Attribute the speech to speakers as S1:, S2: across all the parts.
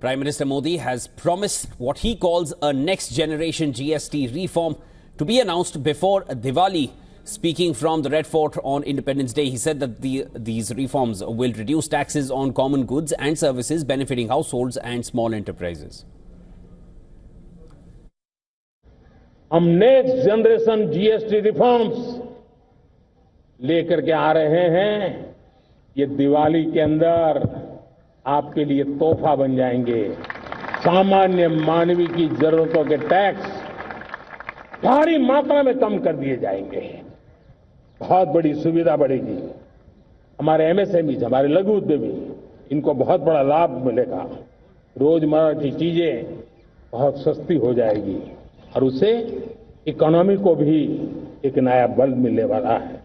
S1: Prime Minister Modi has promised what he calls a next-generation GST reform to be announced before Diwali. Speaking from the Red Fort on Independence Day, he said that these reforms will reduce taxes on common goods and services, benefiting households and small enterprises.
S2: हम next generation GST reforms लेकर के आ रहे हैं। ये दिवाली के अंदर आपके लिए तोहफा बन जाएंगे। सामान्य मानवीय की जरूरतों के टैक्स भारी मात्रा में कम कर दिए जाएंगे। बहुत बड़ी सुविधा बढ़ेगी। हमारे एमएसएमई, हमारे लघु उद्यमी, इनको बहुत बड़ा लाभ मिलेगा। रोजमर्रा की चीजें बहुत सस्ती हो जाएगी और उससे इकोनॉमी को भी एक नया बल मिलने वाला है।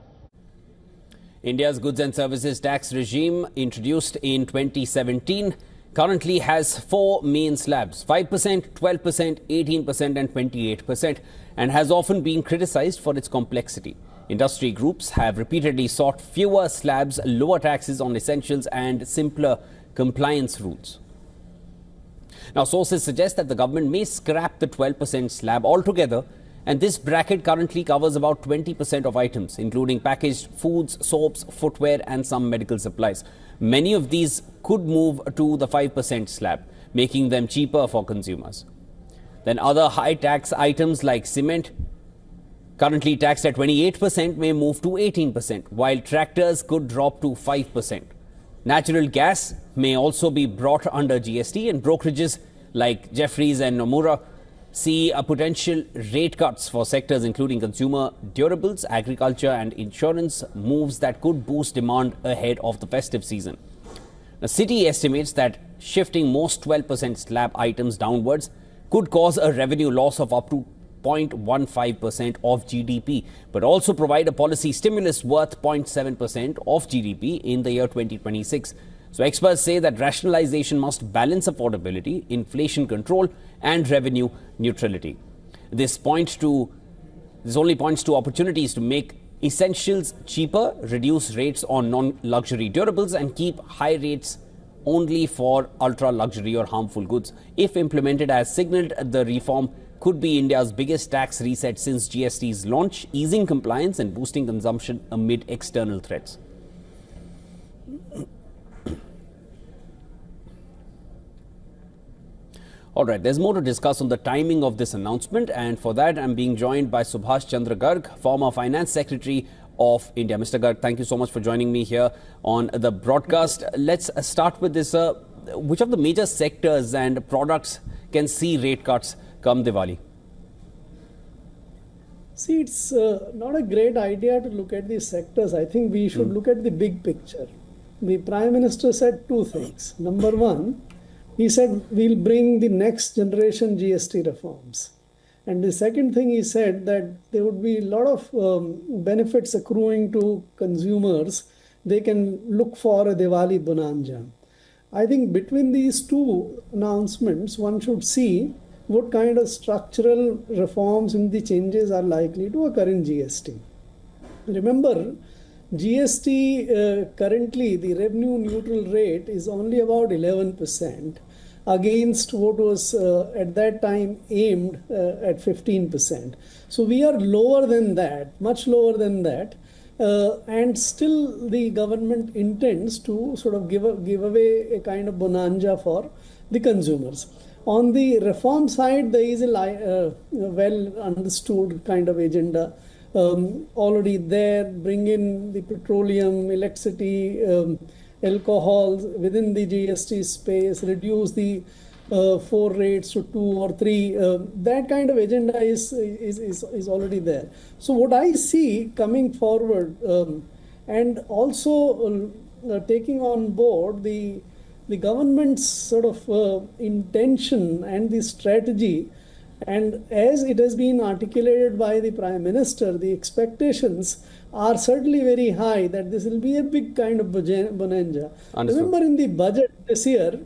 S1: India's goods and services tax regime, introduced in 2017, currently has four main slabs: 5%, 12%, 18% and 28%, and has often been criticized for its complexity. Industry groups have repeatedly sought fewer slabs, lower taxes on essentials and simpler compliance rules. Now, sources suggest that the government may scrap the 12% slab altogether, and this bracket currently covers about 20% of items, including packaged foods, soaps, footwear and some medical supplies. Many of these could move to the 5% slab, making them cheaper for consumers. Then other high tax items like cement, currently taxed at 28%, may move to 18%, while tractors could drop to 5%. Natural gas may also be brought under GST, and brokerages like Jeffries and Nomura see a potential rate cuts for sectors including consumer durables, agriculture and insurance, moves that could boost demand ahead of the festive season. The Citi estimates that shifting most 12% slab items downwards could cause a revenue loss of up to 0.15% of GDP, but also provide a policy stimulus worth 0.7% of GDP in the year 2026. So experts say that rationalization must balance affordability, inflation control and revenue neutrality. This only points to opportunities to make essentials cheaper, reduce rates on non-luxury durables and keep high rates only for ultra-luxury or harmful goods. If implemented as signalled, the reform could be India's biggest tax reset since GST's launch, easing compliance and boosting consumption amid external threats. All right, there's more to discuss on the timing of this announcement, and for that I'm being joined by Subhash Chandra Garg, former Finance Secretary of India. Mr. Garg, thank you so much for joining me here on the broadcast. Let's start with this. Which of the major sectors and products can see rate cuts come Diwali?
S3: See, it's not a great idea to look at these sectors. I think we should look at the big picture. The Prime Minister said two things. Number one, he said we'll bring the next generation GST reforms. And the second thing he said that there would be a lot of benefits accruing to consumers. They can look for a Diwali bonanza. I think between these two announcements, one should see what kind of structural reforms and the changes are likely to occur in GST. Remember, GST currently, the revenue neutral rate is only about 11% against what was at that time aimed at 15%. So we are lower than that, much lower than that. And still the government intends to sort of give away a kind of bonanza for the consumers. On the reform side, there is a well understood kind of agenda already there. Bring in the petroleum, electricity, alcohol within the GST space, reduce the 4 rates to 2 or 3. That kind of agenda is already there. So what I see coming forward, and also taking on board the government's sort of intention and the strategy, and as it has been articulated by the Prime Minister, the expectations are certainly very high that this will be a big kind of bonanza.
S1: Understood.
S3: Remember, in the budget this year,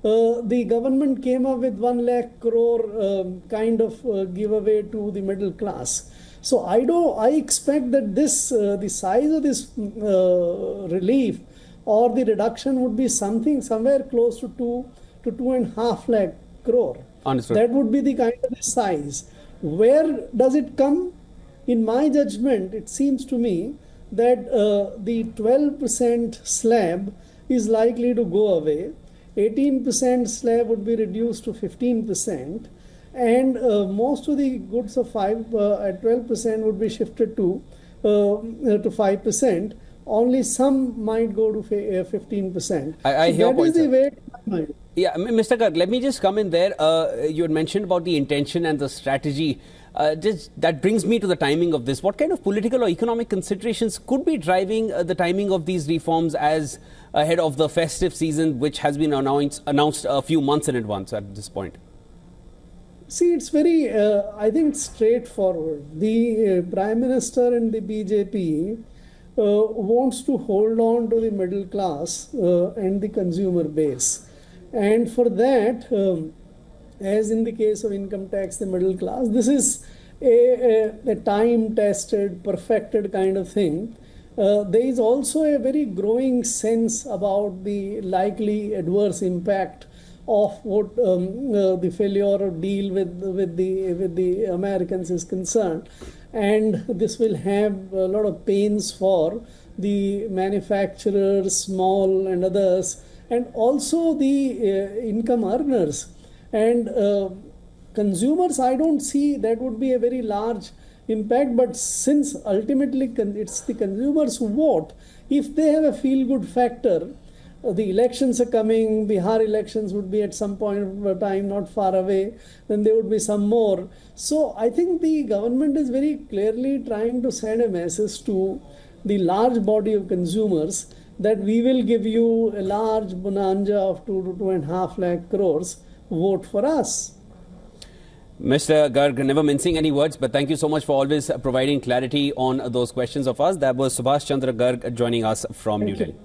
S3: the government came up with 1 lakh crore kind of giveaway to the middle class. So I expect that this the size of this relief or the reduction would be somewhere close to to 2.5 lakh crore.
S1: Understood.
S3: That would be the kind of the size. Where does it come? In my judgment, it seems to me that the 12% slab is likely to go away. 18% slab would be reduced to 15%, and most of the goods of at 12% would be shifted to 5%. Only some might go to 15%.
S1: I hear
S3: that is the way to my mind.
S1: Yeah, Mr. Garg, let me just come in there. You had mentioned about the intention and the strategy. That brings me to the timing of this. What kind of political or economic considerations could be driving the timing of these reforms as ahead of the festive season, which has been announced a few months in advance at this point?
S3: See, it's very, I think, straightforward. The Prime Minister and the BJP wants to hold on to the middle class and the consumer base. And for that, as in the case of income tax, the middle class, this is a time-tested, perfected kind of thing. There is also a very growing sense about the likely adverse impact of what the failure to deal with the Americans is concerned, and this will have a lot of pains for the manufacturers, small and others, and also the income earners. And consumers, I don't see that would be a very large impact, but since ultimately it's the consumers who vote, if they have a feel-good factor, the elections are coming, Bihar elections would be at some point of time not far away, then there would be some more. So I think the government is very clearly trying to send a message to the large body of consumers that we will give you a large bonanza of 2 to 2.5 lakh crores, vote for us.
S1: Mr. Garg, never mincing any words, but thank you so much for always providing clarity on those questions of us. That was Subhash Chandra Garg joining us from New Delhi.